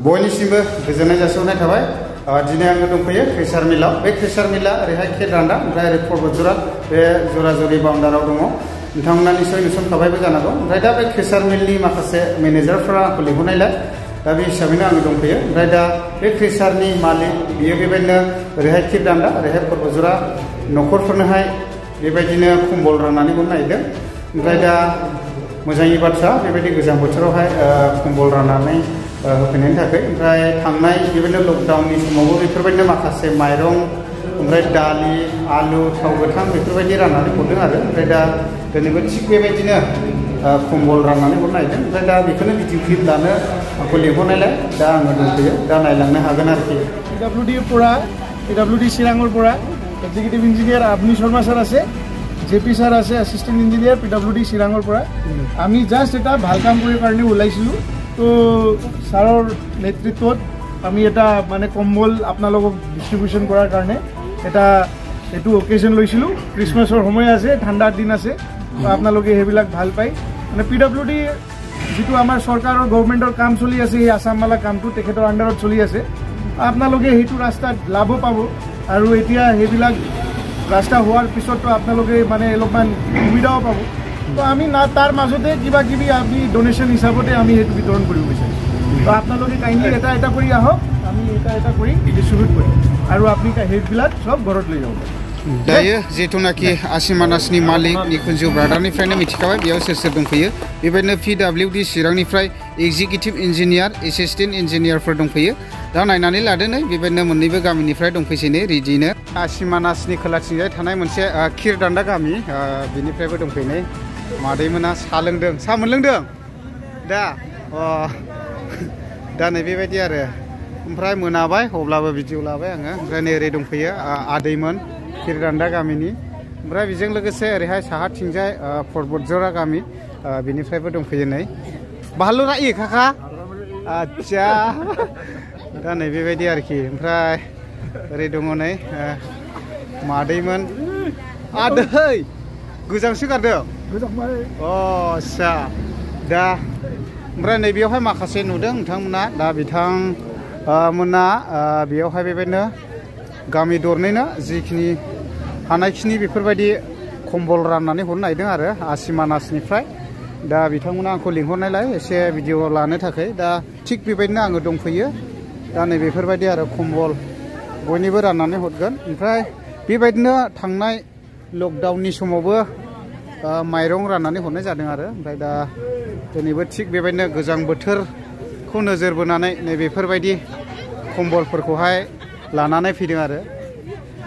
बयनिसिमबो गोजोननाय जासिहरनाय थाबाय दिनै आङो दंफैयो क्रेसार मिलाव बे क्रेसार मिला ओरैहाय खेरान्दा ओमफ्राय ओरै पर्बतजरा बे जराजुरि बाउन्डाराव दङ नोंथांमोना निसय नुसनखाबायबो जानांगौ ओमफ्राय दा बे क्रेसार मिलनि माखासे मेनेजारफोरा आंखौ लिंहरनायलाय दा बे हिसाबैनो आङो दंफैयो ओमफ्राय दा बे क्रेसारनि मालिक बियो बेबायदिनो ओरैहाय खेरान्दा ओरैहाय पर्बतजरा न'खरफोरनोहाय बेबायदिनो खमबल राननानै हरनो नागिरदों ओमफ्राय दा मोजांनि बाथ्रा बेबायदि गोजां बोथोरावहाय खमबल राननानै होफैनायनि थाखाय ओमफ्राय थांनाय बेबायदिनो लकडाउननि समावबो बेफोरबायदिनो माखासे माइरं ओमफ्राय दालि आलु थाव गोथां बेफोरबायदि राननानै हरदों आरो ओमफ्राय दा दिनैबो थिग बेबायदिनो खमबल राननानै हरनो नागिरदों ओमफ्राय दा बेखौनो भिडिअ क्लिप लानो आंखौ लिंहरनायलाय दा आङो दंफैयो दा नायलांनो हागोन आरोखि PWD চিৰাঙৰ পৰা এক্সিকিউটিভ ইঞ্জিনিয়াৰ আবনি শৰ্মা স্যার আছে জেপি স্যার আছে এসিস্টেন্ট ইঞ্জিনিয়ার PWD চিৰাঙৰ পৰা আমি জাস্ট এটা ভাল কাম কৰিবৰ কাৰণে ওলাইছিলোঁ তো স্যাৰৰ নেতৃত্বত আমি এটা মানে কম্বল আপোনালোকক ডিস্ট্ৰিবিউশন কৰাৰ কাৰণে এটা এটো অকেজন লৈছিলোঁ ক্ৰিসমাছৰ সময় আছে ঠাণ্ডাৰ দিন আছে তো আপোনালোকে হেবিলাক ভাল পাই মানে PWD যেটো আমাৰ চৰকাৰৰ গভৰ্নমেন্টৰ কাম চলি আছে এই আসাম মালা কামটো তেখেতৰ আন্ডাৰত চলি আছে আপোনালোকে হেতু ৰাস্তাত লাভ পাব আৰু এতিয়া হেবিলাক ৰাস্তা হোৱাৰ পিছতো আপোনালোকে মানে অলপমান সুবিধাও পাব তো আমি না তাৰ মাজতে কিবা কিবি আমি ডোনেশন হিচাপতে আমি হেতু বিতৰণ কৰিব বিচাৰিম তো আপোনালোকে কাইন্ডলি এটা কৰি আহক আমি এটা কৰি ডিস্ট্ৰিবিউট কৰিম আৰু আপুনি হেবিলাক সব ঘৰত লৈ যাব दायो जेथुनाखि आसिमानासनि मालिक निकुन्जु ब्रादारनिफ्रायनो मिथिखाबाय बेयाव सोर सोर दंफैयो बेबायदिनो PWD चिरांनिफ्राय एग्जिकिउटिभ इन्जिनियार एसिस्टेन्ट इन्जिनियारफोर दंफैयो दा नायनानै लादो नै बेबायदिनो मोननैबो गामिनिफ्राय दंफैसैनो रेडिनो आसिमानासनि खोलाथिंजाय थानाय मोनसे खिरदान्दा गामि बिनिफ्रायबो दंफैनाय मादैमोना सा लोंदों सा मोनलोंदों दा नै बेबायदि आरो ओमफ्राय मोनाबाय अब्लाबो भिडिअ लाबाय आङो ओमफ्राय नै ओरै दंफैयो आदैमोन खिरदान्दा गामिनि ओमफ्राय बेजों लोगोसे ओरैहाय साहाथिंजाय पर्बतजरा गामि बिनिफ्रायबो दंफैयो नै बाहालुरा इ काका आच्छा दा नै बेबायदि आरोखि ओमफ्राय ओरै दङ नै मादैमोन आदै गोजांसो गारदों आच्छा दा ओमफ्राय नै बेयावहाय माखासे नुदों नोंथांमोना दा बिथां मोना बेयावहाय बेबायदिनो गामि दरनैनो जिखिनि हानायखिनि बेफोरबायदि खमबल राननानै हरनो नागिरदों आरो आसिमानासनिफ्राय दा बिथांमोना आंखौ लिंहरनायलाय एसे भिडिअ लानो थाखाय दा थिग बेबायदिनो आङो दंफैयो दा नै बेफोरबायदि आरो खमबल बयनिबो राननानै हरगोन ओमफ्राय बेबायदिनो थांनाय लकडाउननि समावबो माइरं राननानै हरनाय जादों आरो ओमफ्राय दा दिनैबो थिग बेबायदिनो गोजां बोथोरखौ नोजोर बोनानै नै बेफोरबायदि खमबलफोरखौहाय लानानै फैदों आरो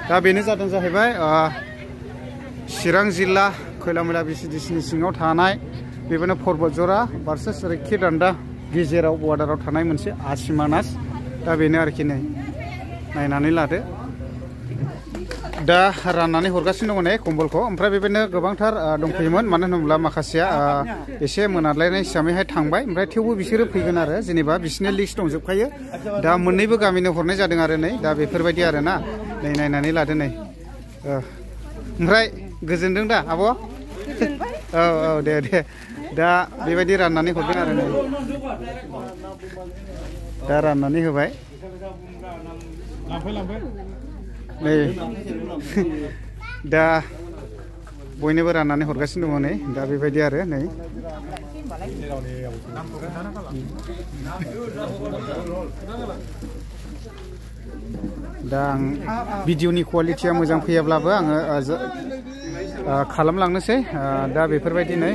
दा बेनो जादों जाहैबाय चिरां जिल्ला खैलामैला BCDCनि सिङाव थानाय बेबायदिनो पर्बतजरा भार्सेस ओरै खिरदान्दा गेजेराव बर्डाराव थानाय मोनसे आसिमानास दा बेनो आरोखि नै नायनानै लादो दा राननानै हरगासिनो दङ नै खमबलखौ ओमफ्राय बेबायदिनो गोबांथार दंफैयोमोन मानो होनोब्ला माखासेया एसे मोनाद्लायनाय हिसाबैहाय थांबाय ओमफ्राय थेवबो बिसोरो फैगोन आरो जेनेबा बिसोरनि लिस्ट दंजोबखायो दा मोननैबो गामिनो हरनाय जादों आरो नै दा बेफोरबायदि आरो ना नै नायनानै लादो नै ओमफ्राय गोजोनदों दा आब' औ दे दा बेबायदि राननानै हरदों आरो नै दा राननानै होबाय नै दा बयनोबो राननानै हरगासिनो दङ नै दा बेबायदि आरो नै दा आं भिडिअनि कुवालिटिया मोजां फैयाब्लाबो आङो खालामलांनोसै दा बेफोरबायदि नै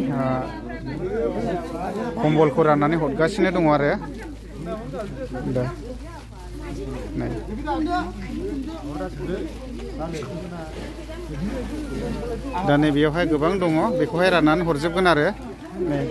खमबलखौ राननानै हरगासिनो दङ आरो दा नै दा नै बेयावहाय गोबां दङ बेखौहाय राननानै हरजोबगोन आरो नै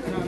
Ini